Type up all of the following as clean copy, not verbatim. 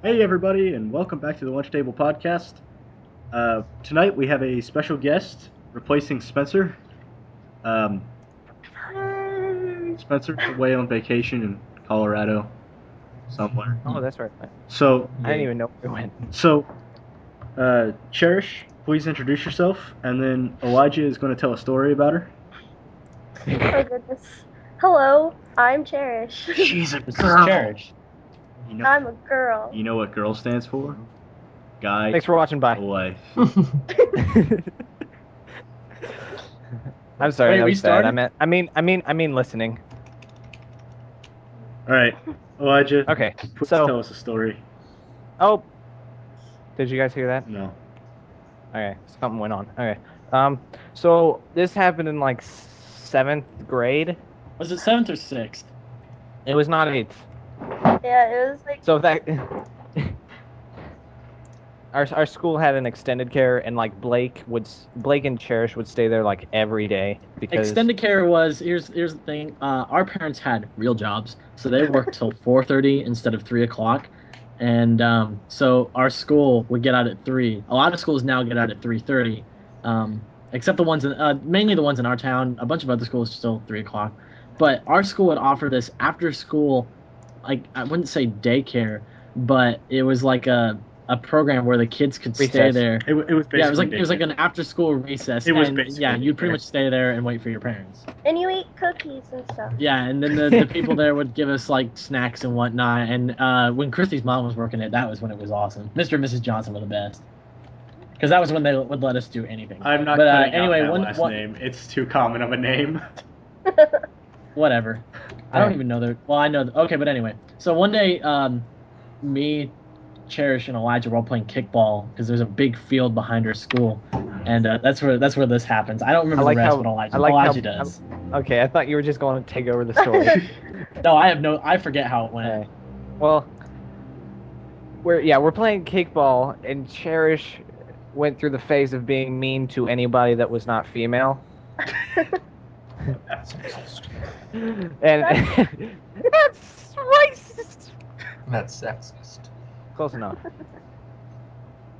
Hey, everybody, and welcome back to the LunchTable podcast. Tonight we have a special guest replacing Spencer. Um, Spencer's away on vacation in Colorado somewhere. Oh, that's right. So, I didn't even know where we went. Cherish, please introduce yourself, and then Elijah is going to tell a story about her. Oh goodness. Hello, I'm Cherish. She's a This is Cherish. I'm a girl. You know what girl stands for? Guy. Thanks for watching. Bye. Life. I'm sorry. Wait, that we was bad. started? I mean, listening. All right, Elijah. Okay. Please So, tell us a story. oh, did you guys hear that? No. Okay, something went on. Okay. So this happened in like 7th grade. Was it 7th or 6th? It was not 8th. Yeah, it was like So that our school had an extended care, and like Blake and Cherish would stay there like every day because Extended care was here's the thing. Our parents had real jobs, so they worked till 4:30 instead of 3 o'clock, and so our school would get out at 3. A lot of schools now get out at 3:30, except the ones in mainly the ones in our town. A bunch of other schools still 3 o'clock, but our school would offer this after school, like I wouldn't say daycare, but it was like a program where the kids could stay Recess. there. It was basically Yeah, it was like an after school recess. It was and, basically yeah, you'd pretty daycare. much stay there and wait for your parents. and you eat cookies and stuff. Yeah, and then the people there would give us like snacks and whatnot. And when Christy's mom was working it, that was when it was awesome. Mr. and Mrs. Johnson were the best. Because that was when they would let us do anything. I'm not But cutting anyway, out that last name. It's too common of a name. whatever. I don't even know their. Well, I know. Okay, but anyway. So one day, me, Cherish, and Elijah were all playing kickball because there's a big field behind our school, and that's where this happens. I don't remember I like the rest, how- but Elijah, I like how- Elijah does. Okay, I thought you were just going to take over the story. No, I forget how it went. Okay. Well, we're playing kickball, and Cherish went through the phase of being mean to anybody that was not female. And that's racist. That's sexist. Close enough.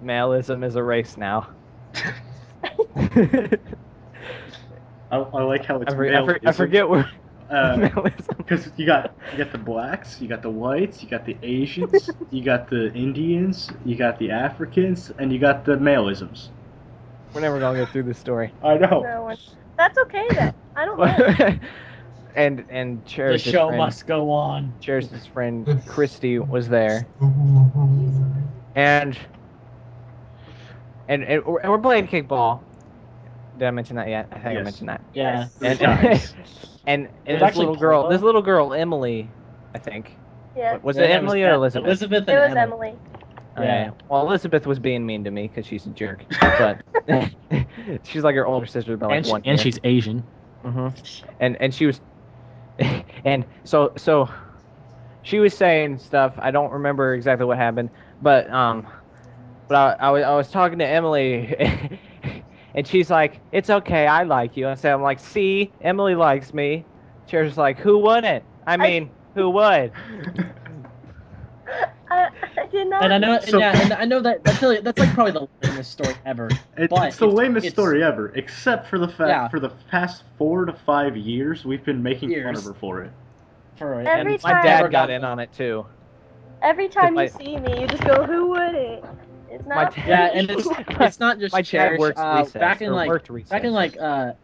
Maleism is a race now. I like how it's I forget where maleism. because you got the blacks, you got the whites, you got the Asians, you got the Indians, you got the Africans, and you got the maleisms. We're never gonna get through this story. I know. No one. That's okay then. I don't mind. and The Cherish's show friend, must go on. Cherish's friend Christy was there, and we're playing kickball. Did I mention that yet? I think I Yes. mentioned that. Yeah. And Nice. and It was this actually little polo. girl, Emily, I think. Yeah. Was Yeah, it Emily or Elizabeth? Elizabeth It and was Emily. Okay. Yeah. Well, Elizabeth was being mean to me because she's a jerk, but she's like her older sister by like And, 1 and year. she's Asian. And she was, and so she was saying stuff. I don't remember exactly what happened, but I was talking to Emily, and she's like, "It's okay, I like you." I'm like, "See, Emily likes me." Cher's like, "Who wouldn't? I mean, who would?" I did not. And I know, So- and I know that's like probably the lamest story ever. It's But the lamest it's- story ever, except for the fact Yeah. for the past 4 to 5 years we've been making fun Years. of her for it. For it. Every and My time- dad never got in on it too. Every time you my- see me, you just go, "Who wouldn't?" It's My not. dad- Yeah, and it's not just My dad Cherish. works recess. Back in or like worked recess. back in like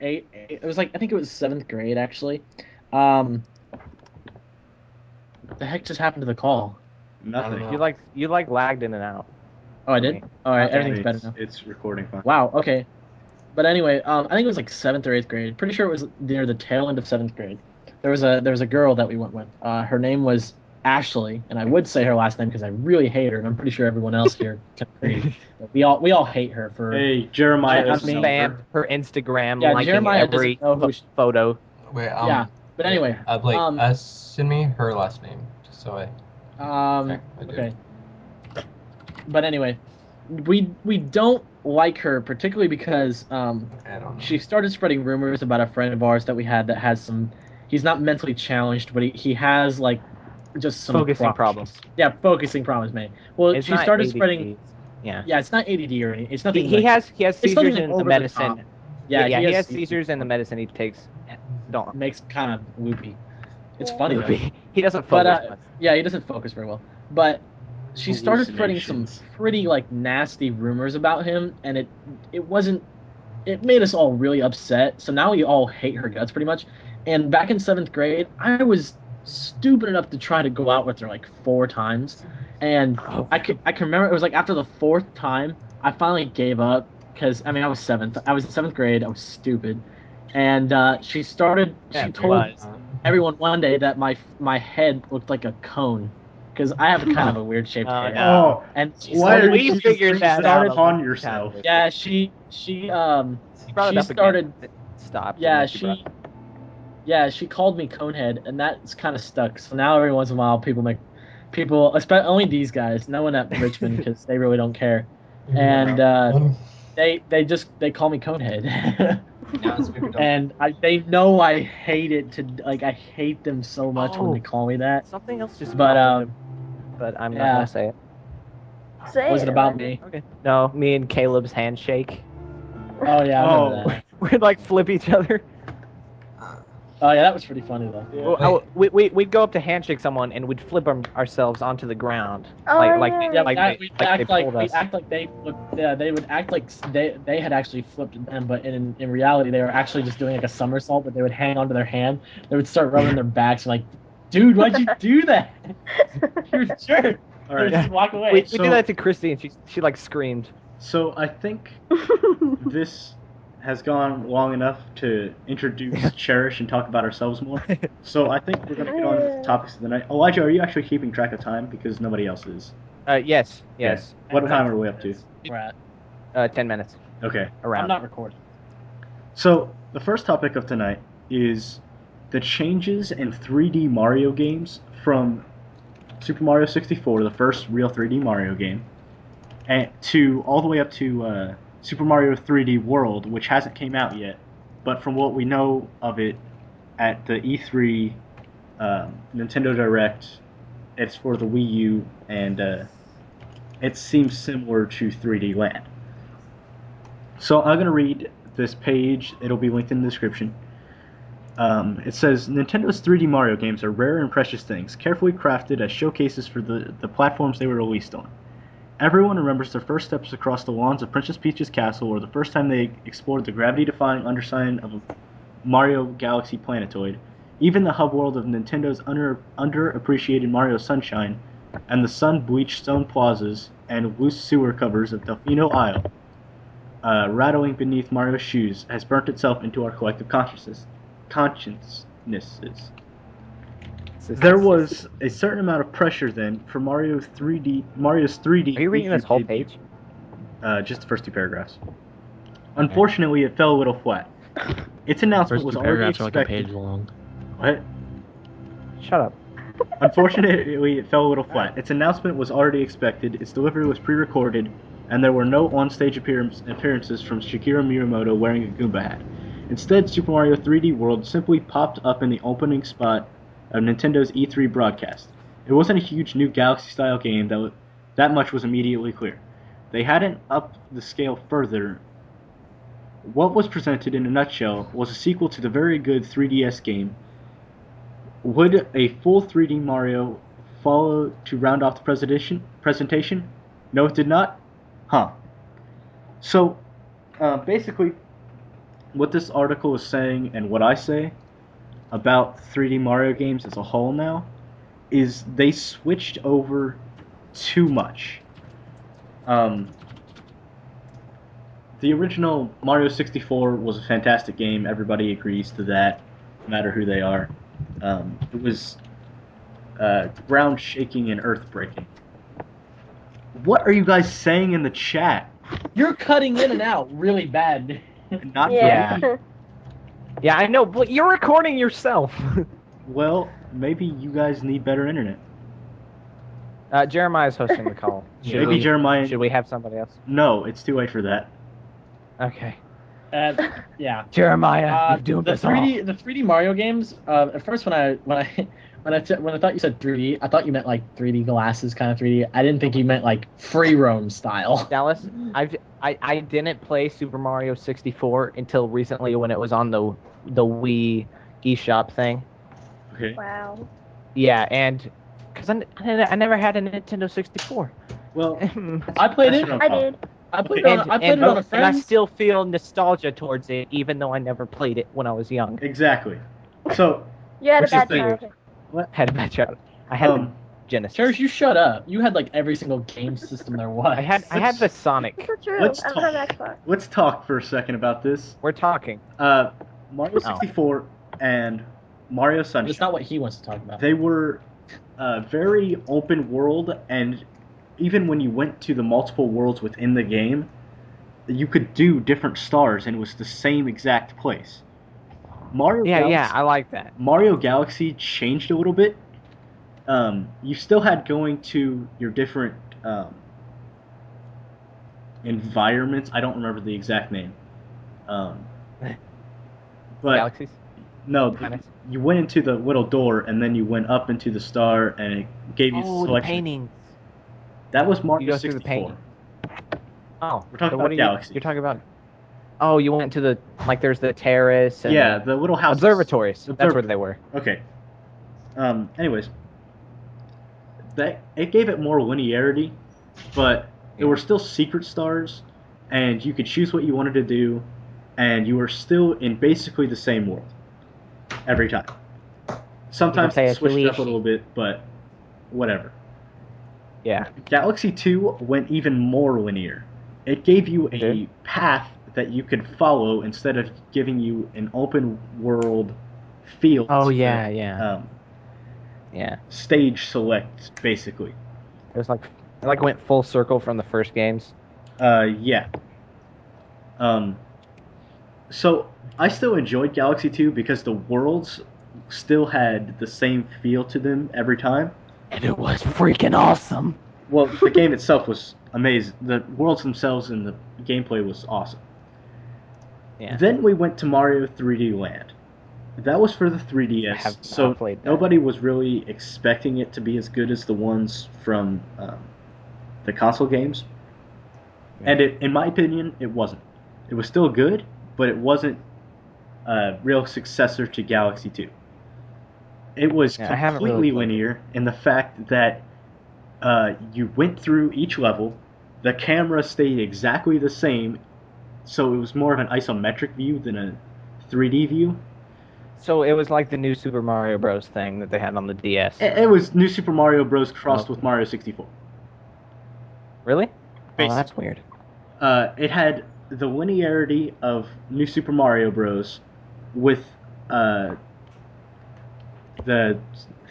it was like I think it was 7th grade actually. The heck just happened to the call? Nothing. know. You like lagged in and out. Oh, I did. All right, Okay. everything's better now. It's recording fine. Wow. Okay. But anyway, I think it was like 7th or 8th grade. Pretty sure it was near the tail end of 7th grade. There was a girl that we went with. Her name was Ashley, and I would say her last name because I really hate her, and I'm pretty sure everyone else here can agree. We all hate her for. Hey, Jeremiah I doesn't mean- know Spam her. her Instagram, Yeah, liking Jeremiah every doesn't know who she- photo. Wait, Yeah. But anyway, Blake, send me her last name, just so I. I do. okay. But anyway, we don't like her particularly because I don't know. she started spreading rumors about a friend of ours that we had that has some. He's not mentally challenged, but he has like just some Focusing problems. Yeah, focusing problems, man. Well, It's she not started ADD. spreading. Yeah. Yeah, it's not ADD or anything. It's nothing. He has it's seizures nothing in the over the medicine. top. Yeah, he has seizures. seizures in the medicine he takes. Don't Makes kind of loopy. It's Yeah. funny though. he doesn't But focus much. yeah, he doesn't focus very well. But she started spreading some Hallucinations. pretty like nasty rumors about him, and it wasn't. It made us all really upset. So now we all hate her guts pretty much. And back in 7th grade, I was stupid enough to try to go out with her like 4 times, and Oh. I can remember it was like after the 4th time, I finally gave up because I mean I was in 7th grade. I was stupid, and she told everyone one day that my head looked like a cone because I have kind of a weird shaped Oh, head. no. Oh, And she why started, are you figured that started out on yourself? yeah, she brought it up started again. Stop. she called me conehead, and that's kind of stuck. So now every once in a while, people, especially only these guys, no one at Richmond because they really don't care, and they call me conehead. And they know I hate it I hate them so much when they call me that. Something else just. But but I'm not yeah. gonna say it. Say was it it, about Elijah. me? Okay. No, me and Caleb's handshake. Oh yeah, I remember that. We'd like flip each other. Oh yeah, that was pretty funny though. Well, we'd go up to handshake someone and we'd flip ourselves onto the ground. Oh, yeah. Yeah, like we they act like pulled us. they flipped. Yeah, they would act like they had actually flipped them, but in reality they were actually just doing like a somersault. But they would hang onto their hand. They would start rubbing their backs and like, dude, why'd you do that? You're a jerk. All right. Just walk away. We So- did that to Christy and she like screamed. So I think this has gone long enough to introduce Cherish and talk about ourselves more. So I think we're going to get on to the topics of the night. Elijah, are you actually keeping track of time? Because nobody else is. Yes. Okay. What time are we up to? We're at. 10 minutes. Okay. Around. I'm not recording. So the first topic of tonight is the changes in 3D Mario games from Super Mario 64, the first real 3D Mario game, and to all the way up to Super Mario 3D World, which hasn't came out yet, but from what we know of it at the E3 Nintendo Direct, it's for the Wii U, and it seems similar to 3D Land. So I'm going to read this page. It'll be linked in the description. It says, Nintendo's 3D Mario games are rare and precious things, carefully crafted as showcases for the platforms they were released on. Everyone remembers their first steps across the lawns of Princess Peach's castle, or the first time they explored the gravity-defying underside of a Mario Galaxy planetoid. Even the hub world of Nintendo's underappreciated Mario Sunshine, and the sun-bleached stone plazas and loose sewer covers of Delfino Isle, rattling beneath Mario's shoes, has burnt itself into our collective consciousnesses. There was a certain amount of pressure then for Mario's 3D. Are you reading this whole debut. page? Just the first 2 paragraphs. Unfortunately, it fell a little flat. Its announcement was already expected. Like a page long. What? Shut up. Unfortunately, it fell a little flat. Its announcement was already expected, its delivery was pre-recorded, and there were no on-stage appearances from Shigeru Miyamoto wearing a Goomba hat. Instead, Super Mario 3D World simply popped up in the opening spot of Nintendo's E3 broadcast. It wasn't a huge new Galaxy-style game, that much was immediately clear. They hadn't upped the scale further. What was presented in a nutshell was a sequel to the very good 3DS game. Would a full 3D Mario follow to round off the presentation? No, it did not? Huh. So, basically, what this article is saying, and what I say about 3D Mario games as a whole now, is they switched over too much. The original Mario 64 was a fantastic game. Everybody agrees to that, no matter who they are. It was ground shaking and earth breaking. What are you guys saying in the chat? You're cutting in and out really bad. Not Yeah. me. Yeah, I know, but you're recording yourself. Well, maybe you guys need better internet. Jeremiah's hosting the call. Maybe Jeremiah. Should we have somebody else? No, it's too late for that. Okay. Yeah. Jeremiah, you've doomed the us all. 3D Mario games. At first, when when I thought you said 3D, I thought you meant like 3D glasses kind of 3D. I didn't think you meant like free roam style. Dallas, I didn't play Super Mario 64 until recently when it was on the Wii eShop thing. Okay. Wow. Yeah, and because I never had a Nintendo 64. Well, I played that's it. no I problem. did. I played Okay. it on. I played it on a and I friend's. still feel nostalgia towards it, even though I never played it when I was young. Exactly. So, You had a Which is bad weird. childhood. what? I had a bad childhood. I had the Genesis. Cherish, you shut up. You had like every single game system there was. I had the Sonic. That's not true. Let's I don't have an talk. Xbox. Let's talk for a second about this. We're talking. Mario 64 and Mario But Sunshine. it's not what he wants to talk about. They were very open world, and even when you went to the multiple worlds within the game, you could do different stars, and it was the same exact place. Mario Galaxy, I like that. Mario Galaxy changed a little bit. You still had going to your different environments. I don't remember the exact name. But Galaxies. no, Planets. you went into the little door, and then you went up into the star, and it gave you Oh, the selection. paintings. That was You Mario go through the 64. painting. Oh, We're talking so about what are Galaxy. You're talking about. Oh, you went to the there's the terrace. And Yeah, the little house. observatories. That's where they were. Okay. Anyways, it gave it more linearity, but there were still secret stars, and you could choose what you wanted to do, and you were still in basically the same world every time. Sometimes say they it's switched it up a Luigi. little bit, but whatever. Yeah. Galaxy 2 went even more linear. It gave you a Okay. path that you could follow instead of giving you an open world field. Oh to, yeah, yeah, yeah. stage select, basically. It was it went full circle from the first games. Yeah. So I still enjoyed Galaxy 2 because the worlds still had the same feel to them every time. And it was freaking awesome. Well, the game itself was amazing. The worlds themselves and the gameplay was awesome. Yeah. Then we went to Mario 3D Land. That was for the I 3DS, have not so played that. nobody was really expecting it to be as good as the ones from the console games. Yeah. And in my opinion, it wasn't. It was still good, but it wasn't a real successor to Galaxy 2. It was Yeah, I haven't completely really played linear in the fact that you went through each level, the camera stayed exactly the same, so it was more of an isometric view than a 3D view. So it was like the new Super Mario Bros. Thing that they had on the DS. It was New Super Mario Bros. Crossed Oh. with Mario 64. Really? Oh, Basically. that's weird. It had the linearity of New Super Mario Bros. With the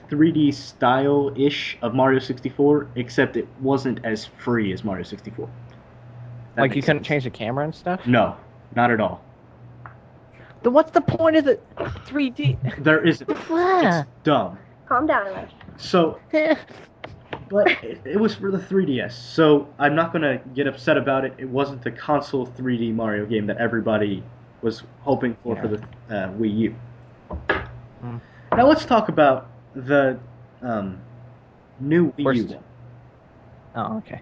3D style-ish of Mario 64, except it wasn't as free as Mario 64. That Like you makes couldn't sense. change the camera and stuff? No, not at all. Then what's the point of the 3D? There isn't. It's dumb. Calm down, Elijah. So, but it was for the 3DS, so I'm not gonna get upset about it. It wasn't the console 3D Mario game that everybody was hoping for the Wii U. Mm. Now let's talk about the new Wii Worst. U Oh, okay.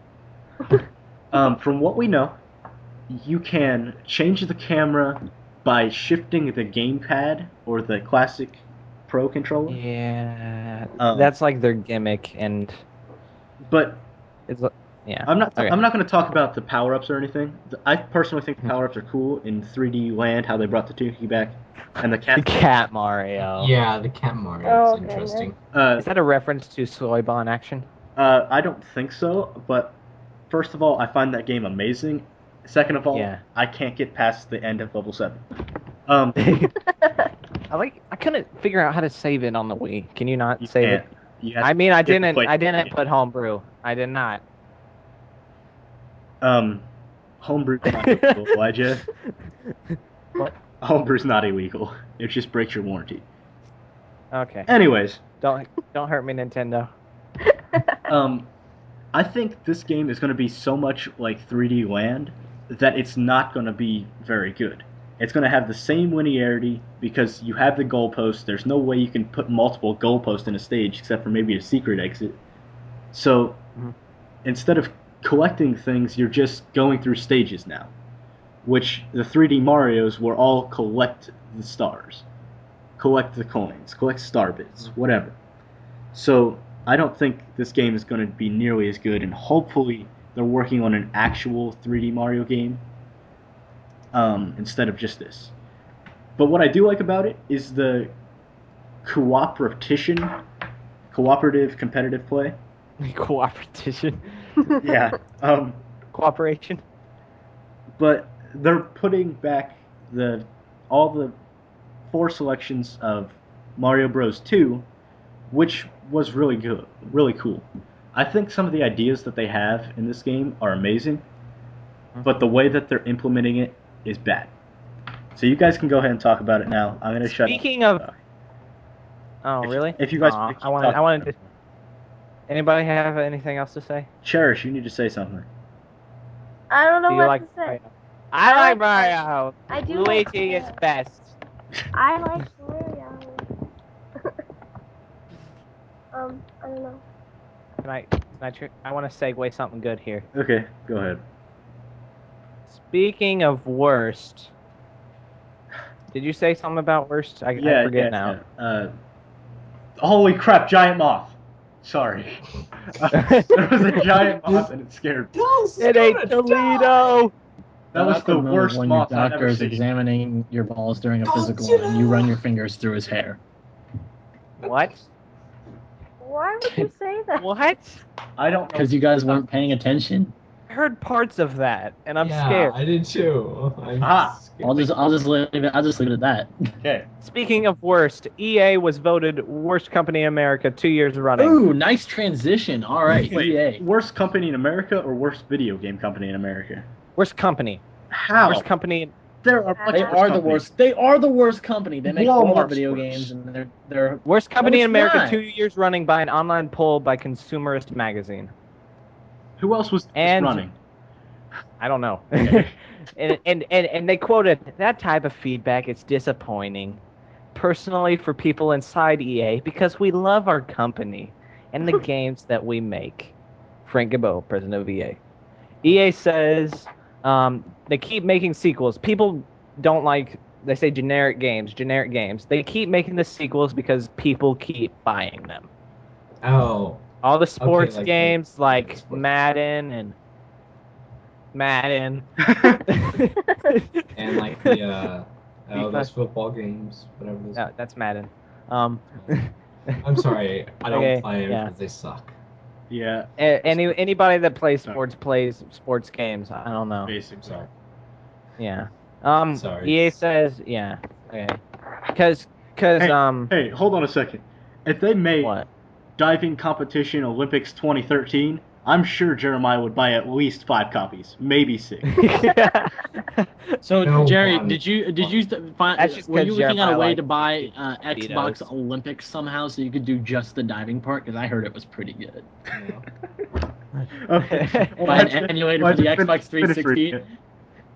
one. From what we know, you can change the camera by shifting the gamepad or the classic Pro controller. Yeah, Um, that's like their gimmick, and But it's yeah. I'm not. Okay. I'm not going to talk about the power-ups or anything. I personally think the power-ups are cool in 3D Land, how they brought the Tanuki back, and the The cat. Cat Mario. Yeah, the Cat Mario Oh, is interesting. Is that a reference to Soybon action? I don't think so. But first of all, I find that game amazing. Second of all, Yeah. I can't get past the end of level 7. I couldn't figure out how to save it on the Wii. Can you not You save can't. it? You have I to mean, I get the didn't. play- I didn't put homebrew. I did not. Homebrew's not illegal, Elijah. What? Homebrew's not illegal. It just breaks your warranty. Okay. Anyways, Don't hurt me, Nintendo. I think this game is going to be so much like 3D Land that it's not going to be very good. It's going to have the same linearity because you have the goalpost. There's no way you can put multiple goalposts in a stage except for maybe a secret exit. So instead of collecting things, you're just going through stages now, which the 3D Marios were all collect the stars, collect the coins, collect star bits, whatever. So I don't think this game is going to be nearly as good, and hopefully they're working on an actual 3D Mario game instead of just this. But what I do like about it is the cooperative competitive play. Cooperation. Yeah. Cooperation. But they're putting back all the 4 selections of Mario Bros. 2, which was really good, really cool. I think some of the ideas that they have in this game are amazing, but the way that they're implementing it is bad. So you guys can go ahead and talk about it now. I'm gonna shut up. Speaking of, really? If you guys, I wanted to. Anybody have anything else to say? Cherish, you need to say something. I don't know Do you what like to say. Mario? I like Mario. I do like Luigi is Mario. best. I like Mario. I don't know. I want to segue something good here. Okay, go ahead. Speaking of worst, did you say something about worst? I forget now. Yeah. Holy crap, giant moth. Sorry. There was a giant moth and it scared me. It ain't Toledo. That was the worst when moth your I've doctor ever is seen. examining your balls during a physical and you run your fingers through his hair. What? Why would you say that? What? I don't know. Because you guys weren't paying attention. I heard parts of that, and I'm Yeah, scared. I did too. I'm Ah. scared. I'll just leave it at that. Okay. Speaking of worst, EA was voted worst company in America 2 years running. Ooh, nice transition. All right, Wait, EA. worst company in America or worst video game company in America? Worst company. How? Worst company. There are They are the worst. They are the worst company. They make Walmart's horrible video worse. games, and they're Worst company No, in it's America not. 2 years running by an online poll by Consumerist Magazine. Who else was And- running? I don't know. and they quoted, that type of feedback is disappointing. Personally, for people inside EA, because we love our company and the games that we make. Frank Gabot, president of EA. EA says they keep making sequels. People don't like, they say generic games. They keep making the sequels because people keep buying them. Oh. All the sports like games, like sports. Madden and Madden. And like the those football games, whatever those. No, that's Madden. I'm sorry, I don't Okay, play them yeah. because they suck. Yeah. Anybody that plays sports plays sports games. I don't know. Basic. Sorry. Yeah. Sorry. EA says yeah. Okay. Cause Hey, hold on a second. If they made what? Diving Competition Olympics 2013, I'm sure Jeremiah would buy at least 5 copies, maybe 6. So No Jerry, fun. did you That's find? just Were you 'cause looking at a Jeremiah way to likes buy Speedos. Xbox Olympics somehow so you could do just the diving part? Because I heard it was pretty good. Okay. Buy an emulator for the Xbox 360.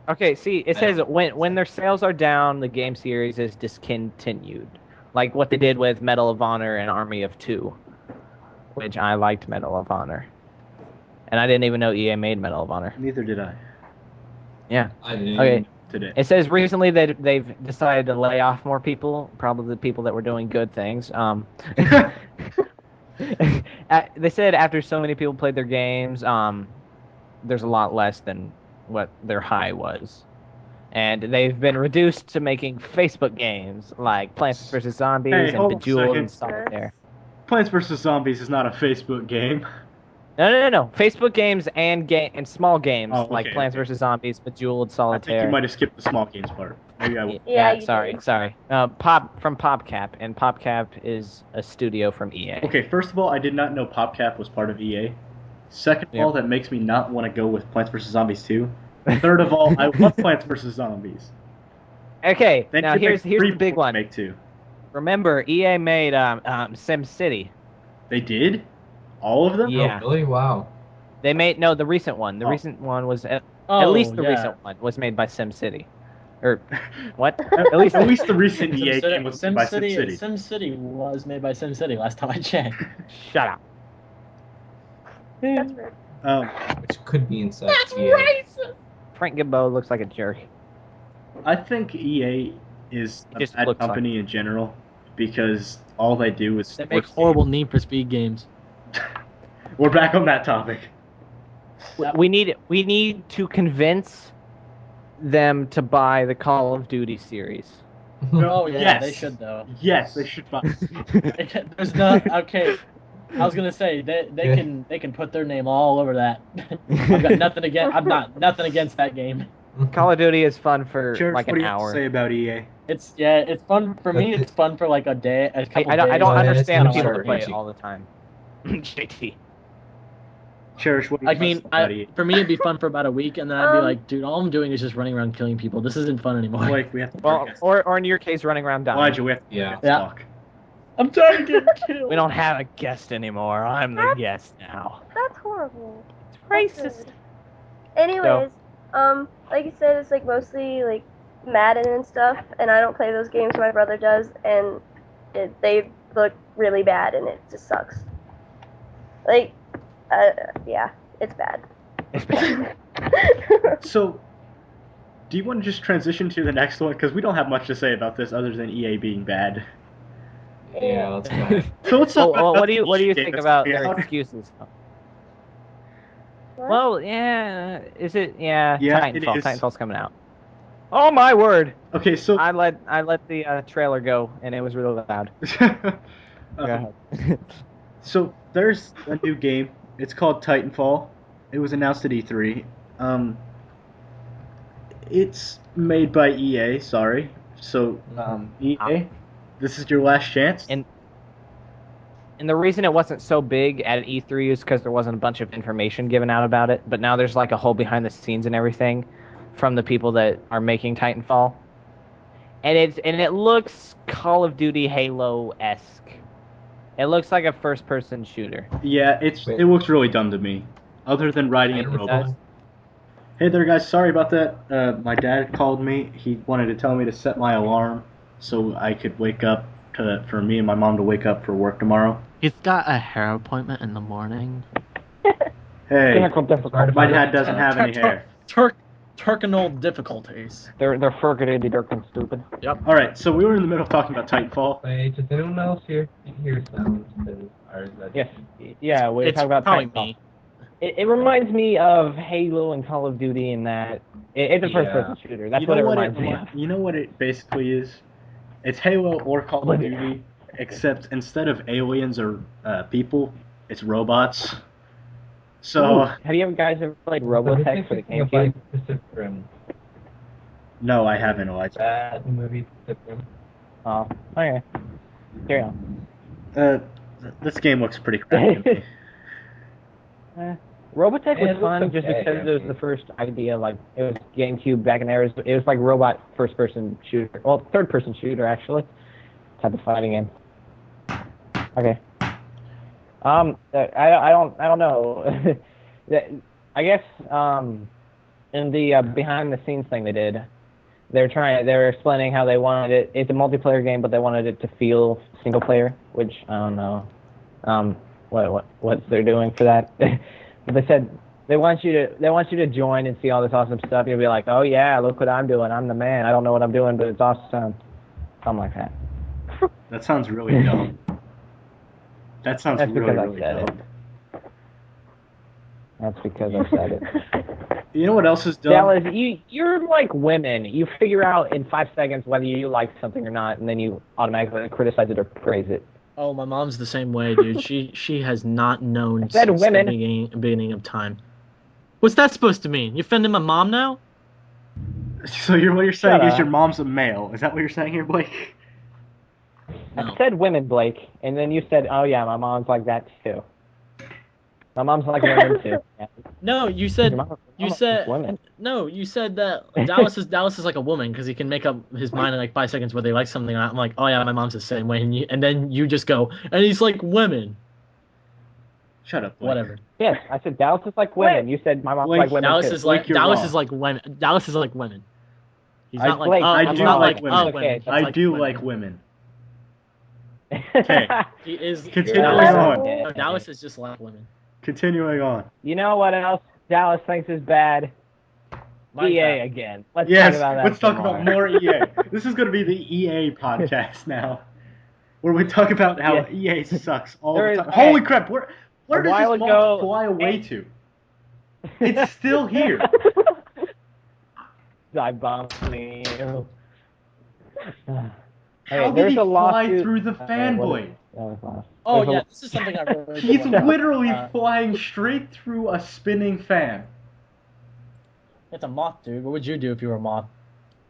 Okay, see, it says when their sales are down, the game series is discontinued. Like what they did with Medal of Honor and Army of Two, which I liked Medal of Honor. And I didn't even know EA made Medal of Honor. Neither did I Yeah. I didn't. Okay. today. It says recently that they've decided to lay off more people, probably the people that were doing good things. They said after so many people played their games, there's a lot less than what their high was. And they've been reduced to making Facebook games like Plants vs. Zombies Hey, and hold on a Bejeweled second. and Solitaire. Plants vs. Zombies is not a Facebook game. No. Facebook games and small games Oh, like okay, Plants okay. vs. Zombies, Bejeweled, I think Solitaire. you might have skipped the small games part. Maybe I will. Yeah, you sorry. did. From PopCap, and PopCap is a studio from EA. Okay, first of all, I did not know PopCap was part of EA. Second of all, that makes me not want to go with Plants vs. Zombies 2. Third of all, I love Plants vs. Zombies. Okay, Then now you here's make the 3 big before you one. Make 2. Remember, EA made SimCity. They did? All of them? Yeah. Oh, really? Wow. They made the recent one. The Oh. recent one was at Oh, least the yeah. recent one was made by SimCity. Or what? At least- the recent EA game was made by SimCity. SimCity. SimCity was made by SimCity last time I checked. Shut up. That's rude. Which could be inside. That's EA. racist. Frank Gibbo looks like a jerk. I think EA is It a just bad looks company in general because all they do is They make sports horrible Need for Speed games. games. We're back on that topic. We need to convince them to buy the Call of Duty series. Oh yeah, Yes. they should though. Yes, they should buy. There's not okay. I was gonna say they can put their name all over that. I've got nothing against. I'm not nothing against that game. Call of Duty is fun for Church, like what an do you have to hour. say about EA? It's fun for me. It's fun for like a day. A couple I don't days. don't Well, it's understand not people sure. that play it all the time. JT. Cherish, what do you I have to mean, say about EA? for me, it'd be fun for about a week, and then I'd be like, dude, all I'm doing is just running around killing people. This isn't fun anymore. Blake, we have to Well, podcast. or in your case, running around dying. Elijah, we have to Yeah. podcast Yeah. talk. I'm trying to get killed. We don't have a guest anymore. I'm the guest now. That's horrible. It's That's racist. rude. Anyways, like you said, it's like mostly like Madden and stuff, and I don't play those games. My brother does, and they look really bad, and it just sucks. Like, yeah, it's bad. It's bad. So, do you want to just transition to the next one? Because we don't have much to say about this other than EA being bad. Yeah, let's go. So let's talk about what do you the think game about that's their coming out. excuses? What? Well, yeah, is it? Yeah, Yeah, it Titanfall. is. Titanfall's coming out. Oh my word! Okay, so I let the trailer go, and it was really loud. Go ahead. so there's a new game. It's called Titanfall. It was announced at E3. It's made by EA. Sorry. So EA, this is your last chance. And the reason it wasn't so big at E3 is because there wasn't a bunch of information given out about it. But now there's like a whole behind the scenes and everything from the people that are making Titanfall, and it looks Call of Duty Halo-esque. It looks like a first-person shooter. Yeah, it looks really dumb to me. Other than riding a It robot. does. Hey there, guys. Sorry about that. My dad called me. He wanted to tell me to set my alarm so I could wake up for me and my mom to wake up for work tomorrow. He's got a hair appointment in the morning. Hey, Technical difficulties. my dad doesn't have any hair. Turkinal difficulties. They're friggin' dirk and stupid. All right, so we were in the middle of talking about Titanfall. Wait, does anyone else hear sounds? Or is that Yes. Yeah, we're It's talking about probably Titanfall. me. It reminds me of Halo and Call of Duty in that it's a first-person shooter. That's You what know it what reminds me of. You know what it basically is? It's Halo or Call of Duty, except instead of aliens or people, it's robots. So Have you guys ever played Robotech for the Thinking of, GameCube? like, Pacific Rim. no, I haven't, Elijah. That movie, Pacific Rim. Oh, okay. Carry on. This game looks pretty crappy to me. Robotech Yeah, was it looks fun just okay, because it was actually. the first idea. Like it was GameCube back in there. It was like robot first-person shooter. Well, third-person shooter actually. Type of fighting game. Okay. I don't know. I guess in the behind the scenes thing they did, they're explaining how they wanted it. It's a multiplayer game, but they wanted it to feel single player, which I don't know. What they're doing for that. But they said they want you to join and see all this awesome stuff. You'll be like, oh yeah, look what I'm doing. I'm the man. I don't know what I'm doing, but it's awesome. Something like that. That sounds really dumb. That sounds That's really, because I really said dumb. That's because I said it. You know what else is dumb? Dallas, you're like women. You figure out in 5 seconds whether you like something or not, and then you automatically criticize it or praise it. Oh, my mom's the same way, dude. She has not known said since women. the beginning of time. What's that supposed to mean? You offending my mom now? So what you're saying Shut is up. your mom's a male. Is that what you're saying here, Blake? No. I said women, Blake, and then you said, oh yeah, my mom's like that too. My mom's like women too. Yeah. No, you said Your mom- you mom likes said women. no. You said that Dallas is like a woman because he can make up his mind in like 5 seconds whether he likes something or not. I'm like, oh yeah, my mom's the same way, and then you just go, and he's like women. Shut up, Blake. Whatever. Yes, I said Dallas is like women. You said my mom's Blake, like women Dallas too. is like you're Dallas wrong. is like women. Dallas is like women. He's I- not like Blake, I I'm do wrong. like It's women. okay. That's I do women. like women. Okay. He is Continuing Dallas, on. no, Dallas is just like women. Continuing on. You know what else Dallas thinks is bad? EA Minecraft. again. Let's Yes, talk about that. let's talk some about more EA. This is going to be the EA podcast now, where we talk about how EA sucks all There the is- time. okay. Holy crap! Where A does while this moth ago- fly away to? It's still here. I bombed you. How Hey, did there's he a fly lawsuit. through the fan what blade? is- that was last. Oh There's a- yeah, this is something I really. He's want to- literally flying straight through a spinning fan. It's a moth, dude. What would you do if you were a moth?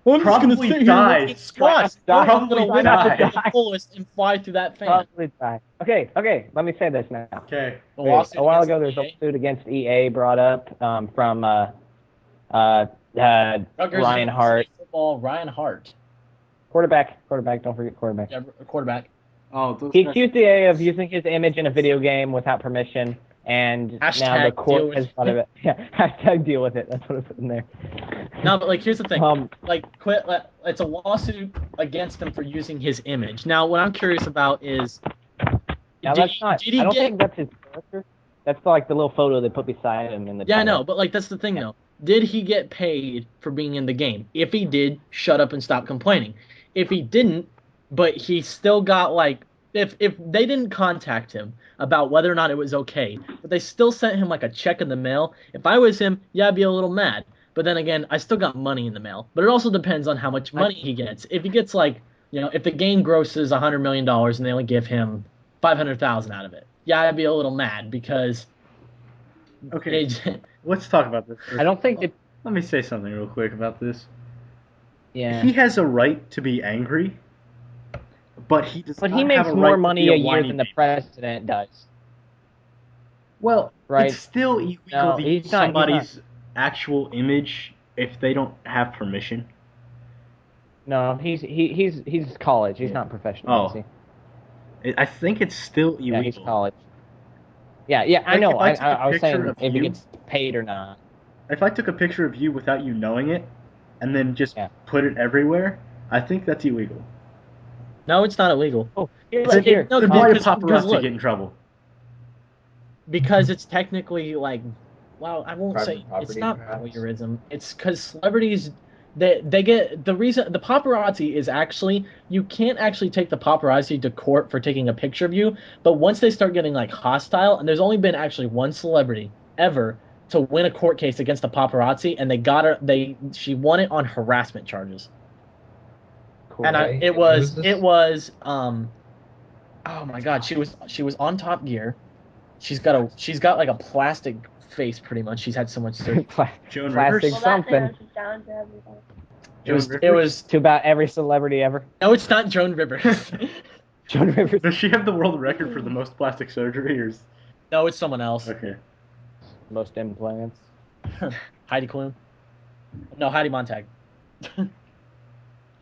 Probably die. and squash. Die. I'm gonna win Die. out the fullest and fly through that fan. Probably die. Okay, let me say this now. Okay. A Okay, lawsuit a while against ago, there's a EA. lawsuit against EA brought up from Rutgers Ryan University Hart, Football. Ryan Hart. quarterback. Don't forget quarterback. Yeah, quarterback. Oh, those He guys- accused EA of using his image in a video game without permission, and now the Hashtag deal court with has thought of it. Yeah, hashtag deal with it. That's what I put in there. No, but like here's the thing. Um, It's a lawsuit against him for using his image. Now, what I'm curious about is, now did, that's not. did he I don't get? think that's his character. That's like the little photo they put beside him in the. Yeah, I title. know, but like that's the thing though. Did he get paid for being in the game? If he did, shut up and stop complaining. If he didn't, but he still got like if they didn't contact him about whether or not it was okay, but they still sent him like a check in the mail. If I was him, yeah, I'd be a little mad. But then again, I still got money in the mail. But it also depends on how much money he gets. If he gets like, if the game grosses $100 million and they only give him 500,000 out of it, yeah, I'd be a little mad because. Okay. Let's talk about this. I don't think that. Let me say something real quick about this. Yeah. He has a right to be angry, but he does But not he have makes a more right to money be a year whiny than the baby. president does. Well, Right. it's still illegal No, to he's use not- he's somebody's actual image if they don't have permission. No, he's college. He's not professional. Oh. Is he? I think it's still illegal. Yeah, he's college. Yeah, I Like, know. if I took a I was picture saying of if he you- gets paid or not. If I took a picture of you without you knowing it, and then just Yeah. put it everywhere, I think that's illegal. No, it's not illegal. Oh, here, Then, here. no, then why do because paparazzi look- get in trouble? Because it's technically like, well, I won't Private say it's property, not perhaps? voyeurism. It's because celebrities, they get the reason the paparazzi is actually you can't actually take the paparazzi to court for taking a picture of you, but once they start getting like hostile, and there's only been actually one celebrity ever to win a court case against the paparazzi, and she won it on harassment charges. Cool. And Okay. it Who's this? was oh my god, she was on Top Gear. She's got like a plastic face pretty much. She's had so much surgery. Joan Plastic Rivers? Well, that something. answers down to everybody. It was To about every celebrity ever. no, it's not Joan Rivers. Joan Rivers. Does she have the world record for the most plastic surgery? Or No, it's someone else. okay. Most implants. Heidi Klum. No, Heidi Montag.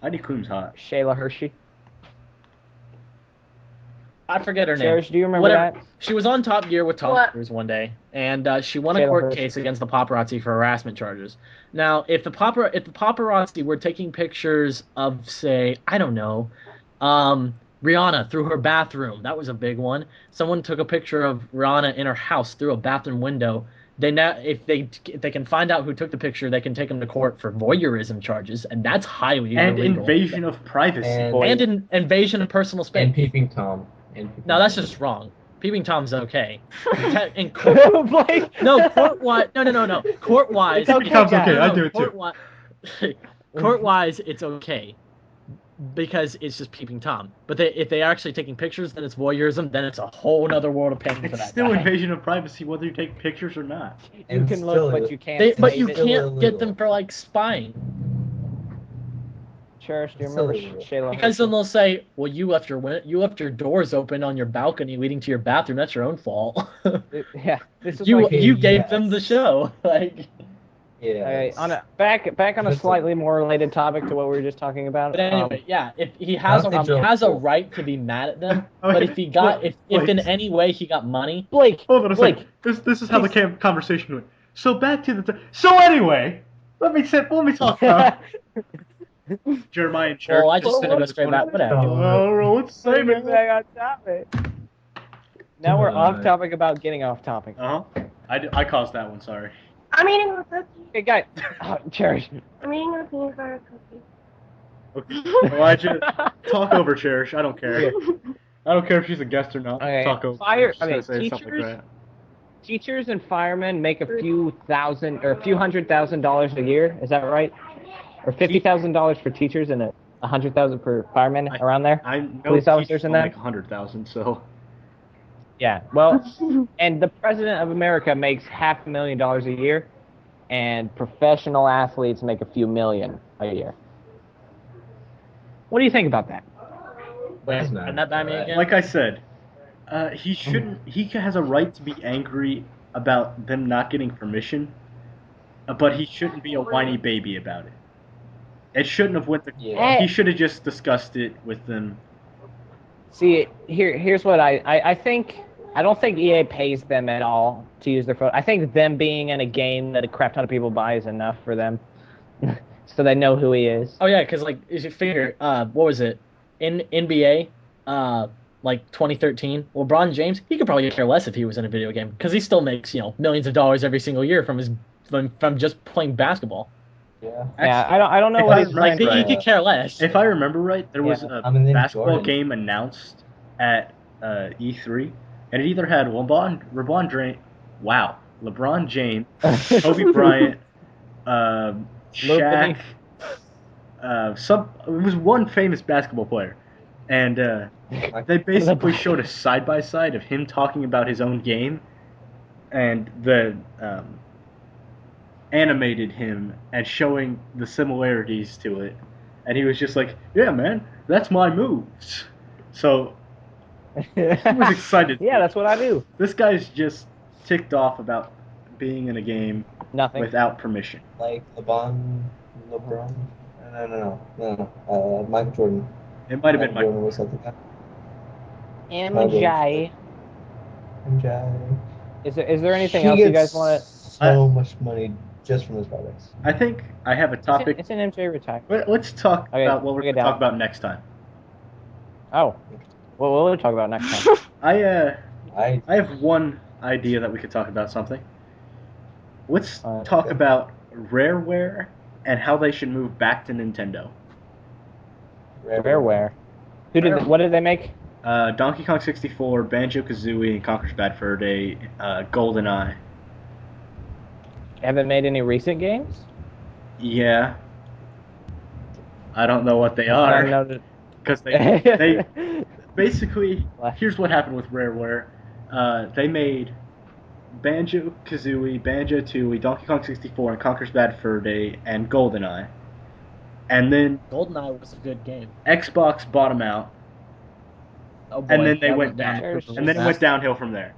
Heidi Klum's hot. Shayla Hershey. I forget her name. Cherish, do you remember Whatever. that? She was on Top Gear with Tom What? Cruise one day, and she won a Taylor court Hirsch. case against the paparazzi for harassment charges. Now, if the paparazzi were taking pictures of, say, I don't know, Rihanna through her bathroom, that was a big one. Someone took a picture of Rihanna in her house through a bathroom window. If they can find out who took the picture, they can take them to court for voyeurism charges, and that's highly And illegal. invasion of privacy. And- Invasion of personal space. And peeping Tom. No, that's just wrong. Peeping Tom's okay. In court, Blake. no, court-wise, no. Court-wise, It's okay, Peeping Tom's okay. guys. I do it too. Court-wise, court-wise, it's okay because it's just peeping Tom. But if they are actually taking pictures, then it's voyeurism. Then it's a whole other world of pain for It's that still guy. invasion of privacy whether you take pictures or not. You And can still look, but it- you can't. But save you it. still can't get illegal. them for like spying Cherish, do you It's remember illegal. Shayla because Hershey? then they'll say, "Well, you left your doors open on your balcony leading to your bathroom. That's your own fault. Yeah, this is you like you gave Yes. them the show." Like, Yeah. on a back on a That's slightly more related topic to what we were just talking about. but anyway, yeah. If he has I don't think he has a Joe- right to be mad at them, Okay, but if he got if wait. in any way he got money, Blake, Hold on a Blake, second. This is how the conversation went. So back to the. So anyway, let me talk about. Jeremiah and Church. Well, I just finished straight back. Whatever. Oh, let's say Getting man. back on topic. Now we're off topic about getting off topic. I caused that one. Sorry. I'm eating a cookie. Okay, guys. Cherish. I'm eating a peanut butter cookie. Okay. Elijah, talk over Cherish. I don't care. I don't care if she's a guest or not. Okay. Talk over. Teachers. Teachers and firemen make a few $100,000 a year. Is that right? Or $50,000 for teachers and $100,000 for firemen around there. I know police officers in that. Make 100,000. So. Yeah. Well, and the president of America makes $500,000 a year, and professional athletes make a few million a year. What do you think about that? Wait, run that by me again. Like I said, he shouldn't. He has a right to be angry about them not getting permission, but he shouldn't be a whiny baby about it. It shouldn't have went. He should have just discussed it with them. See, here's what I think. I don't think EA pays them at all to use their phone. I think them being in a game that a crap ton of people buy is enough for them, so they know who he is. Oh yeah, because like if you figure, what was it in NBA, like 2013? LeBron James, he could probably care less if he was in a video game because he still makes millions of dollars every single year from just playing basketball. Yeah. I don't know what he's like. He could care less. If I remember right, there was a basketball game announced at E3, and it either had LeBron James, Kobe Bryant, Shaq, it was one famous basketball player, and they basically showed a side by side of him talking about his own game, and the animated him and showing the similarities to it, and he was just like, "Yeah, man, that's my moves." So he was excited. Yeah, that's what I do. This guy's just ticked off about being in a game without permission. Like LeBron? No. Michael Jordan. It might have been Michael Michael. Jordan was something like MJ. MJ. Is there anything else you guys want to? So much money just from this project. I think I have a topic. It's an MJ retire. Let's talk about what we're going to talk about next time. Oh, what will we talk about next time? I have one idea that we could talk about something. Let's talk about Rareware and how they should move back to Nintendo. Rareware. What did they make? Donkey Kong 64, Banjo-Kazooie, and Conker's Bad Fur Day, GoldenEye. Haven't made any recent games? Yeah. I don't know what they are. Because they basically, here's what happened with Rareware. They made Banjo-Kazooie, Banjo-Tooie, Donkey Kong 64, and Conker's Bad Fur Day, and GoldenEye. And then GoldenEye was a good game. Xbox bought them out. Oh boy, and then they went down. And then it went downhill from there.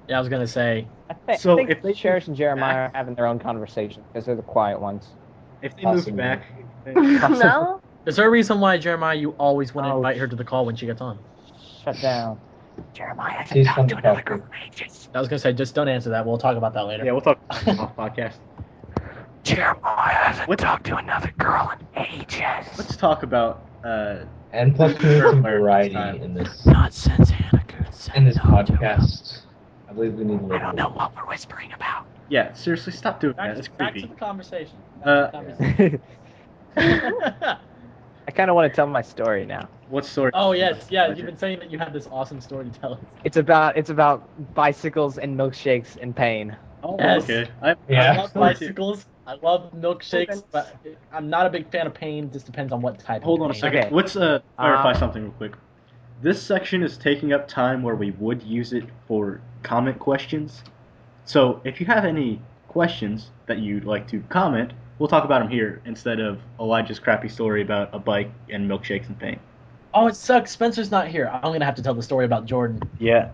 Yeah, I was gonna say. I think if they Cherish and Jeremiah are having their own conversation because they're the quiet ones. If they moved back. No. Is there a reason why, Jeremiah, you always want to invite her to the call when she gets on? Shut down. Jeremiah hasn't talked to another girl in ages. I was gonna say, just don't answer that. We'll talk about that later. Yeah, we'll talk off podcast. Jeremiah hasn't talked to another girl in ages. Let's talk about and plus we need some variety in this nonsense, Hannah Goose. In this podcast. I believe we need a little. I don't know what we're whispering about. Yeah, seriously, stop doing that. It's back creepy. to the conversation. I kind of want to tell my story now. What story? Oh yes, yeah. You've been saying that you have this awesome story to tell us. It's about bicycles and milkshakes and pain. Oh, yes. okay. I love bicycles. I love milkshakes, but I'm not a big fan of pain. Just depends on what type. Hold on a pain. second. Okay. Let's clarify something real quick. This section is taking up time where we would use it for comment questions. So if you have any questions that you'd like to comment, we'll talk about them here instead of Elijah's crappy story about a bike and milkshakes and pain. Oh, it sucks. Spencer's not here. I'm gonna have to tell the story about Jordan. Yeah.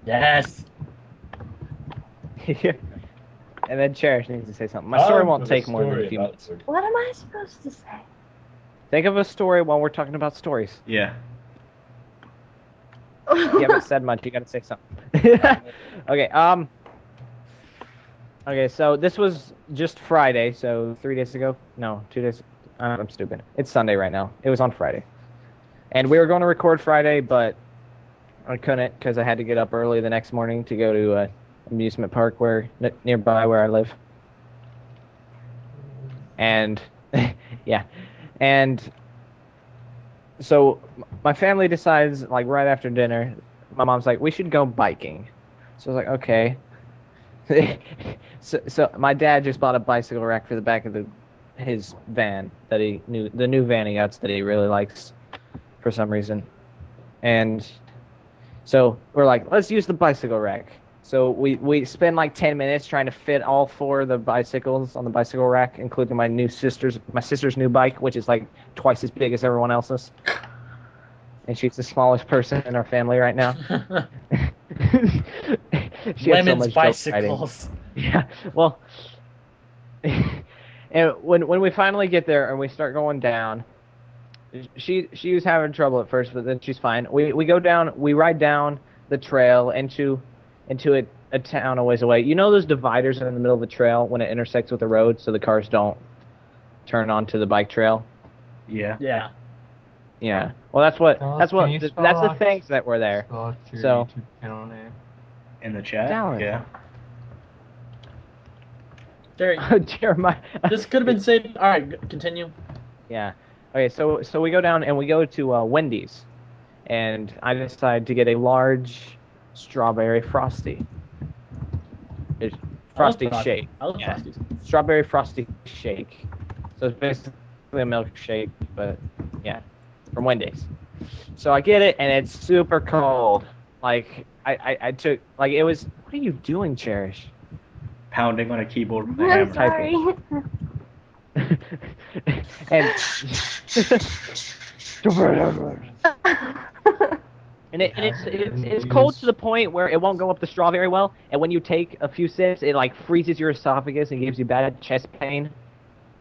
Yes. And then Cherish needs to say something. My story won't take more than a few minutes. What am I supposed to say? Think of a story while we're talking about stories. Yeah. You haven't said much. You got to say something. Okay. Okay. So this was just Friday. So 3 days ago. No, 2 days. I'm stupid. It's Sunday right now. It was on Friday. And we were going to record Friday, but I couldn't because I had to get up early the next morning to go to an amusement park nearby where I live. And yeah, and so my family decides like right after dinner, my mom's like, we should go biking. So I was like, okay. So my dad just bought a bicycle rack for the back of his van the new van he got that he really likes for some reason, and so we're like, let's use the bicycle rack. So we spend like 10 minutes trying to fit all 4 of the bicycles on the bicycle rack, including my sister's new bike, which is like twice as big as everyone else's. And she's the smallest person in our family right now. She has so Women's much trouble bicycles. riding. Yeah, well, and when we finally get there and we start going down, she was having trouble at first, but then she's fine. We go down, we ride down the trail into a town a ways away. You know those dividers in the middle of the trail when it intersects with the road, so the cars don't turn onto the bike trail. Yeah. Yeah. Yeah. Well, that's the things that were there. Spell out your So- YouTube channel name. In the chat. Down. Yeah. Jerry, Jeremiah. this could have been saved. All right, continue. Yeah. Okay, so we go down and we go to Wendy's, and I decide to get a large strawberry frosty. It's frosty shake. I love Yeah. Frosties. Strawberry frosty shake. So it's basically a milkshake, but yeah, from Wendy's. So I get it, and it's super cold. Like I took like it was. What are you doing, Cherish? Pounding on a keyboard with a I'm hammer. sorry. And it's cold to the point where it won't go up the straw very well, and when you take a few sips, it like freezes your esophagus and gives you bad chest pain.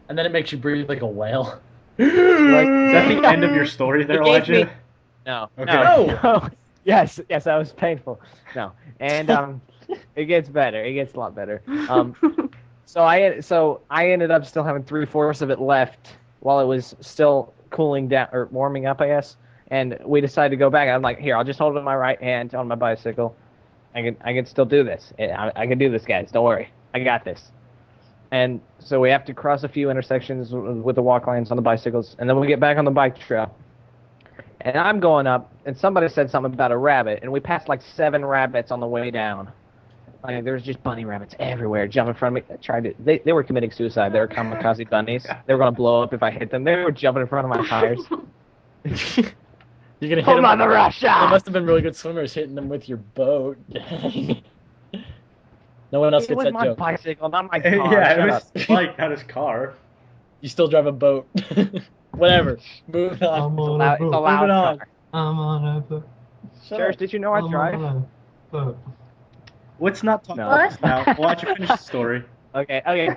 And then it makes you breathe like a whale. Is that the end of your story there, It gave me- Elijah? No, Okay. no. Yes, that was painful. No, and it gets better. It gets a lot better. So I ended up still having 3/4 of it left while it was still cooling down or warming up, I guess. And we decided to go back. I'm like, here, I'll just hold it in my right hand on my bicycle. I can still do this. I can do this, guys. Don't worry. I got this. And so we have to cross a few intersections with the walk lanes on the bicycles, and then we get back on the bike trail. And I'm going up, and somebody said something about a rabbit, and we passed like 7 rabbits on the way down. Like there was just bunny rabbits everywhere, jumping in front of me. They were committing suicide. They were kamikaze bunnies. They were gonna blow up if I hit them. They were jumping in front of my tires. You're gonna hit Hold them. on, the Russia! They must have been really good swimmers hitting them with your boat. No one else It gets was that my joke. bicycle, not my car. Yeah, Shut it up. was like not his car. You still drive a boat. Whatever. Moving on. I'm It's a on loud, a it's a boat. loud Moving on. car. I'm on a boat. Shut Cherish, up. did you know I I'm drive? on a boat. Let's not talk No. about this now. We'll let you finish the story. Okay, yeah,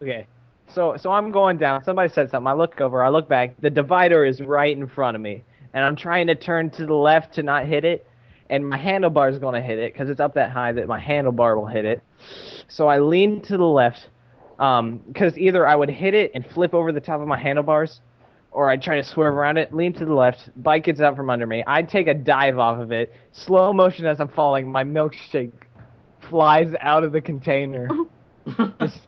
okay. So I'm going down. Somebody said something. I look over. I look back. The divider is right in front of me, and I'm trying to turn to the left to not hit it, and my handlebar is going to hit it because it's up that high that my handlebar will hit it. So I lean to the left, because either I would hit it and flip over the top of my handlebars, or I'd try to swerve around it, lean to the left, bike gets out from under me. I'd take a dive off of it, slow motion as I'm falling. My milkshake flies out of the container. Just,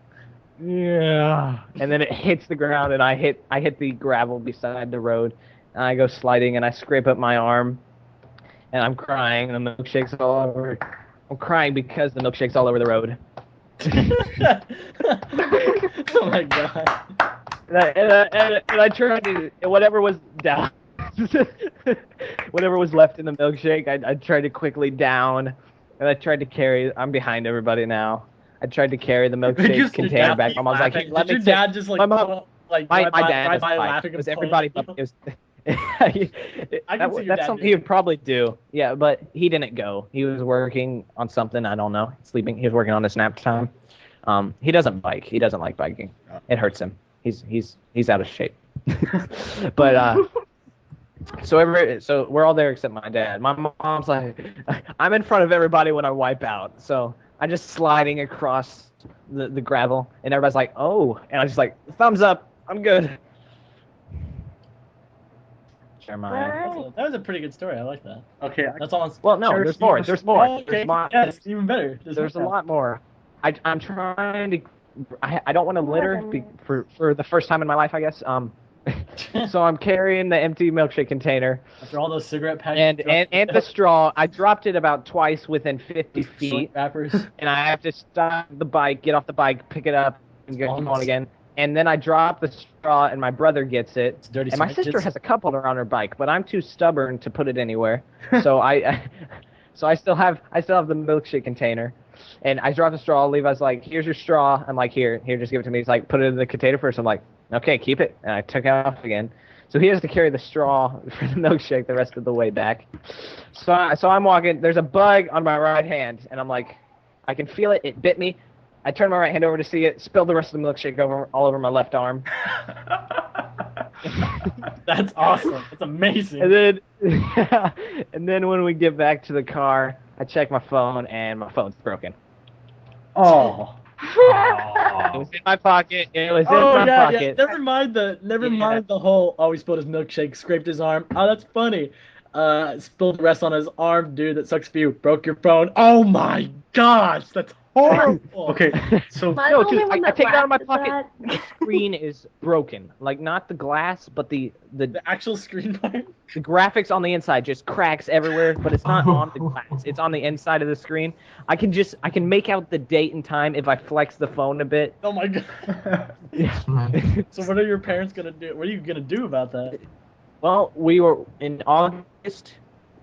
yeah. And then it hits the ground, and I hit the gravel beside the road, and I go sliding, and I scrape up my arm, and I'm crying, and the milkshake's all over. I'm crying because the milkshake's all over the road. Oh my god. And I tried to, whatever was down, whatever was left in the milkshake, I tried to quickly down, and I tried to carry. I'm behind everybody now. I tried to carry the milkshake Just container Dad back. keep My mom's like, laughing. hey, let Did me your sit. dad just like My mom- like My drive by- dad drive was by fine. laughing It was and everybody. pointing? It was, I can see your that's dad something doing he would probably do. Yeah, but he didn't go. He was working on something. I don't know. Sleeping. He was working on his nap time. He doesn't bike. He doesn't like biking. It hurts him. He's out of shape. But so we're all there except my dad. My mom's like, I'm in front of everybody when I wipe out. So I'm just sliding across the gravel, and everybody's like, oh, and I'm just like, thumbs up. I'm good. share mine. Alright. That was a pretty good story. I like that. Okay. That's all. Well, no, Cherish, there's do you more. have a- There's more. Oh, okay. There's Yes, even better. There's a lot more. I'm trying to. I don't want to More litter than for the first time in my life, I guess. So I'm carrying the empty milkshake container After all those cigarette packs and the straw. I dropped it about twice within 50 feet, wrappers. and I have to stop the bike, get off the bike, pick it up, and get going again. And then I drop the straw, and my brother gets it. It's dirty. And my sister has a cup holder on her bike, but I'm too stubborn to put it anywhere. So so I still have the milkshake container, and I dropped the straw. Levi's like, "Here's your straw." I'm like, "Here, just give it to me." He's like, "Put it in the container first." I'm like, "Okay, keep it." And I took it off again. So he has to carry the straw for the milkshake the rest of the way back. So I'm walking. There's a bug on my right hand, and I'm like, I can feel it. It bit me. I turn my right hand over to see it. Spilled the rest of the milkshake all over my left arm. That's awesome. That's amazing. And then when we get back to the car, I check my phone, and my phone's broken. Oh. It was in my pocket. It was in my pocket. Yeah. Never mind the whole. Oh, he spilled his milkshake, scraped his arm. Oh, that's funny. Spilled the rest on his arm, dude. That sucks for you. Broke your phone. Oh my gosh, that's horrible. Okay, so Am I No, the only dude, one I that take it out of my laughed at pocket. that? The screen is broken. Like, not the glass, but the The actual screen part. the graphics on the inside just cracks everywhere, but it's not on the glass. It's on the inside of the screen. I can make out the date and time if I flex the phone a bit. Oh my god. So what are your parents gonna do? What are you gonna do about that? Well, we were in August.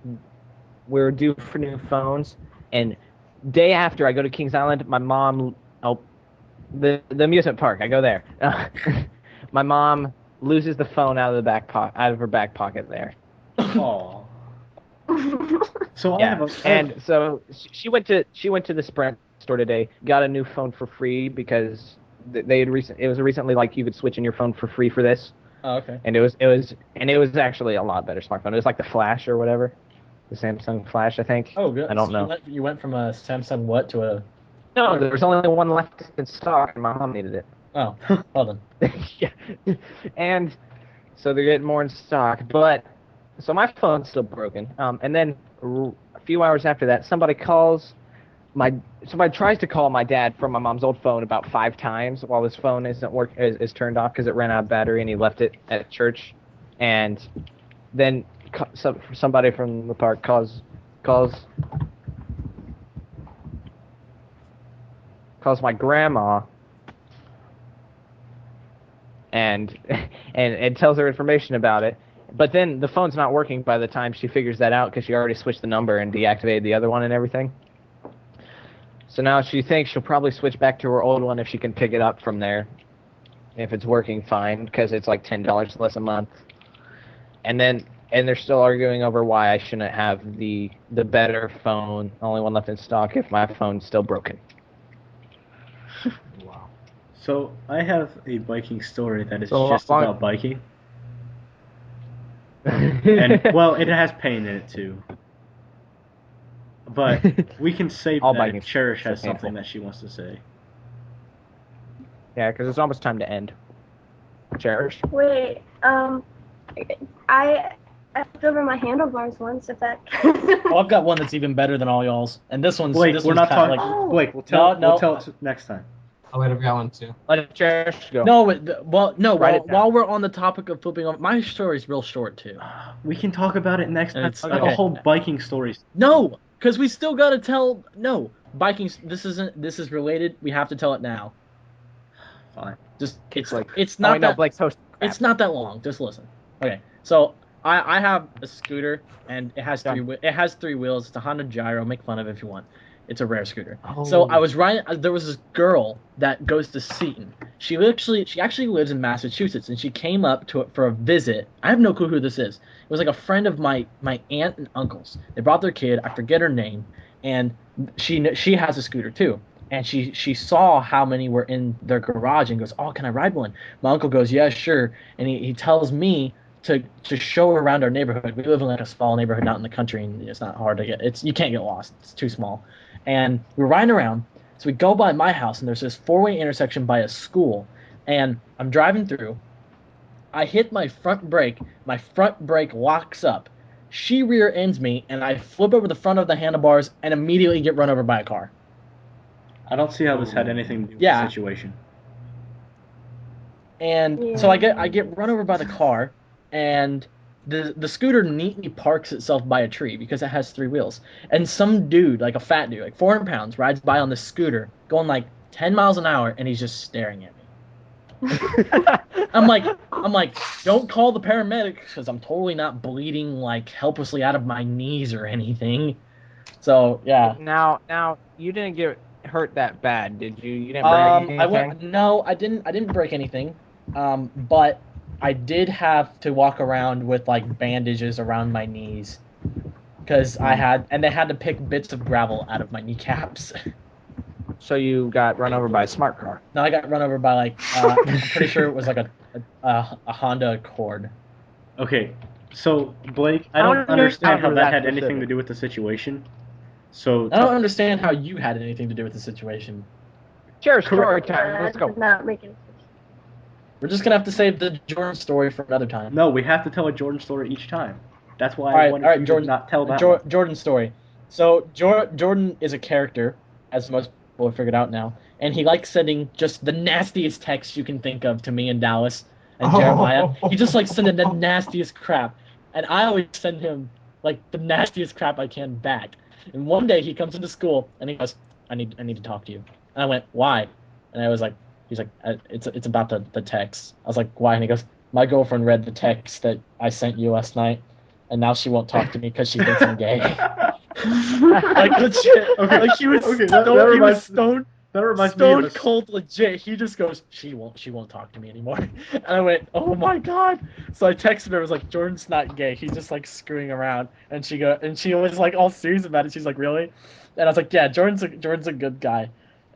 We were due for new phones, and day after I go to Kings Island, my mom, the amusement park. I go there. My mom loses the phone out of her back pocket there. oh. So I Yeah, have a and so she went to the Sprint store today, got a new phone for free because they had it was recently like you could switch in your phone for free for this. Oh, okay. And it was actually a lot better smartphone. It was like the Flash or whatever, the Samsung Flash, I think. Oh, good. I don't So know. You went from a Samsung what to a? No, there was only one left in stock, and my mom needed it. Oh, well then. Yeah, and so they're getting more in stock. But so my phone's still broken. And then a few hours after that, somebody tries to call my dad from my mom's old phone about 5 times while his phone is turned off because it ran out of battery and he left it at church. And then somebody from the park calls my grandma and tells her information about it. But then the phone's not working by the time she figures that out because she already switched the number and deactivated the other one and everything. So now she thinks she'll probably switch back to her old one if she can pick it up from there, if it's working fine, because it's like $10 less a month. And they're still arguing over why I shouldn't have the better phone, only one left in stock, if my phone's still broken. Wow. So I have a biking story that is So just long- about biking, and well, it has pain in it too. But we can save All that biking if Cherish so has something painful. that she wants to say. Yeah, because it's almost time to end. Cherish. Wait, I flipped over my handlebars once. If that. Oh, I've got one that's even better than all y'all's, and this one's. Blake, this we're one's not kinda talking. like- Blake, we'll tell. No. We'll tell it next time. Oh wait, I've got one too. Let Cherish go. No, no. Write it down. While we're on the topic of flipping over, my story's real short too. We can talk about it next time. It's- Like okay. a whole biking story. No, because we still gotta tell. No, biking. This is related. We have to tell it now. Fine. Just It's like it's Oh, I not know that. Blake's host. It's not that long. Just listen. Okay, so I have a scooter and it has three wheels. It's a Honda Gyro. Make fun of it if you want. It's a rare scooter. So I was riding. There was this girl that goes to Seton. She actually lives in Massachusetts, and she came up to it for a visit. I have no clue who this is. It was like a friend of my aunt and uncle's. They brought their kid. I forget her name, and she has a scooter too. And she saw how many were in their garage and goes, "Oh, can I ride one?" My uncle goes, "Yeah, sure." And he tells me to show her around our neighborhood. We live in like a small neighborhood out in the country, and it's not hard to get. You can't get lost. It's too small. And we're riding around. So we go by my house, and there's this 4-way intersection by a school. And I'm driving through, I hit my front brake. My front brake locks up. She rear ends me, and I flip over the front of the handlebars and immediately get run over by a car. I don't see how this had anything to do with Yeah. the situation. And so I get run over by the car, and the scooter neatly parks itself by a tree because it has 3 wheels. And some dude, like a fat dude, like 400 pounds, rides by on the scooter going like 10 miles an hour, and he's just staring at me. I'm like, don't call the paramedics because I'm totally not bleeding like helplessly out of my knees or anything. So yeah. Now you didn't get hurt that bad, did you? You didn't break anything? No, I didn't break anything. But I did have to walk around with like bandages around my knees because they had to pick bits of gravel out of my kneecaps. So you got run over by a smart car. No, I got run over by like I'm pretty sure it was like a Honda Accord. Okay, so Blake, I don't understand how that had anything to do with the situation. So I don't understand how you had anything to do with the situation. Share story time. Let's go. Not making sense. We're just gonna have to save the Jordan story for another time. No, we have to tell a Jordan story each time. That's why All I wanted right, you Jordan, to not tell that one. Jordan story. So Jordan is a character, as most people have figured out now, and he likes sending just the nastiest texts you can think of to me and Dallas and Jeremiah. He just likes sending the nastiest crap, and I always send him like the nastiest crap I can back. And one day he comes into school and he goes, I need to talk to you. And I went, why? And I was like, he's like, it's about the text. I was like, why? And he goes, my girlfriend read the text that I sent you last night, and now she won't talk to me because she thinks I'm gay. Like legit. Okay. Like he was Okay, he was stone That reminds me of stone cold legit. He just goes, she won't talk to me anymore. And I went, oh my god. So I texted her. I was like, Jordan's not gay. He's just like screwing around. And she was like all serious about it. She's like, really? And I was like, yeah, Jordan's a good guy.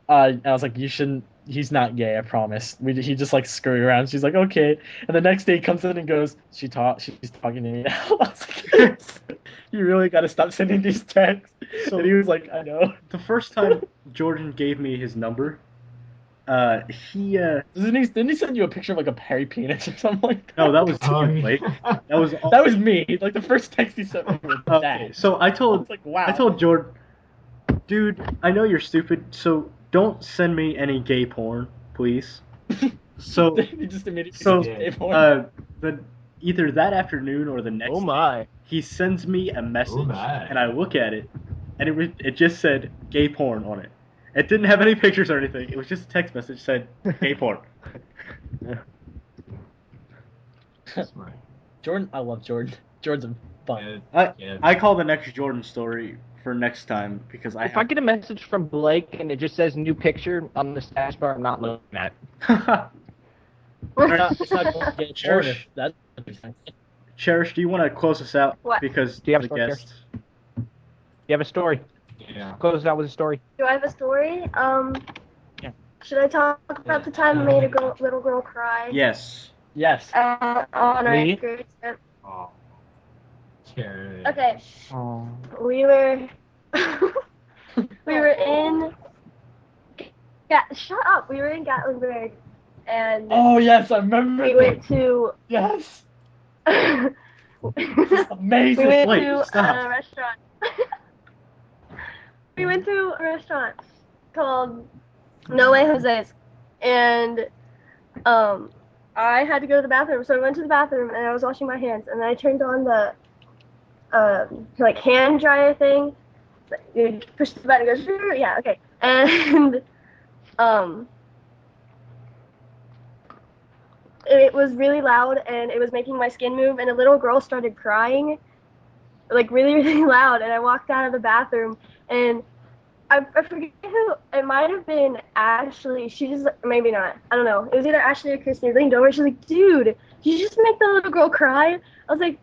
And I was like, you shouldn't. He's not gay, I promise. He just like screwing around. She's like, okay. And the next day he comes in and goes, she's talking to me now. I was like, you really got to stop sending these texts. So- and he was like, I know. The first time Jordan gave me his number, he Didn't he send you a picture of like a hairy penis or something like that? no, that was Oh, Ian Blake. yeah. That was all. That was me. Like the first text he sent me was Okay, that. so I I told was like, wow. I told Jordan, dude, I know you're stupid, so don't send me any gay porn, please. So he just immediately so sent gay porn. either that afternoon or the next Oh my. day, he sends me a message, Oh my. and I look at it, and it just said gay porn on it. It didn't have any pictures or anything. It was just a text message said gay porn. Smart. Jordan, I love Jordan. Jordan's fun. I call the next Jordan story for next time because If I get a message from Blake and it just says new picture on the status bar, I'm not looking at it. It's not going to get Cherish. That's Cherish, do you want to close us out? What? Because Do you have the a story, guest. You have a story. Yeah. Close it out with a story. Do I have a story? Yeah. Should I talk about the time I made a little girl cry? Yes. yes. On our Me? grade trip. Oh. Cherish. Okay, Oh. we were in. Shut up! We were in Gatlinburg, and Oh yes, I remember. we went to. Yes. we Amazing. went Wait, to stop. a restaurant. We went to a restaurant called No Way Jose's, and I had to go to the bathroom, so I went to the bathroom and I was washing my hands, and then I turned on the like hand dryer thing. You push the button, it goes, yeah, okay, and it was really loud and it was making my skin move, and a little girl started crying, like really, really loud, and I walked out of the bathroom, and I forget who, it might have been Ashley, she just, maybe not, I don't know, it was either Ashley or Christy, leaned over, she's like, dude, did you just make the little girl cry? I was like,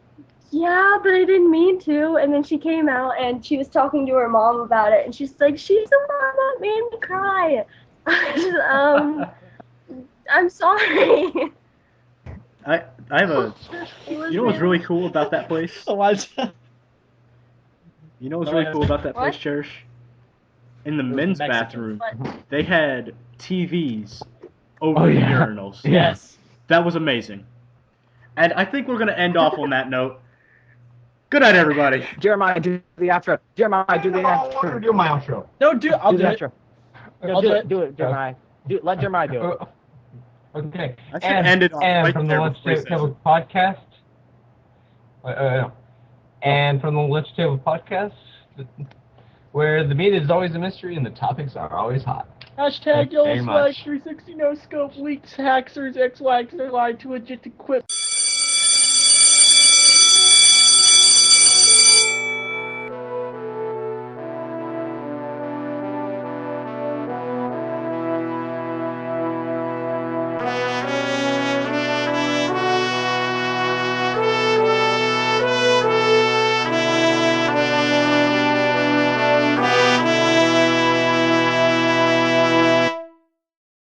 yeah, but I didn't mean to, and then she came out and she was talking to her mom about it, and she's like, she's the one that made me cry. I'm sorry. I have a. It was You know what's really cool about that place? Elijah. You know what's really cool about that place, What? Cherish? In the was men's Mexican. bathroom, What? they had TVs over Oh, the yeah. urinals. Yes. That was amazing. And I think we're going to end off on that note. Good night, everybody. Jeremiah, do the outro. Jeremiah, do the outro. Do my outro. No, dude, I'll Do do the it. outro. I'll Do do it. it. Do it, Jeremiah. Let Jeremiah do it. Okay. I should end it off and right from the there Lunch before he says Table podcast. No. And from the Lunch Table podcast, where the meat is always a mystery and the topics are always hot. Hashtag Thank you yellow very swag much. 360 no scope leaks hackers XY lied to legit equip.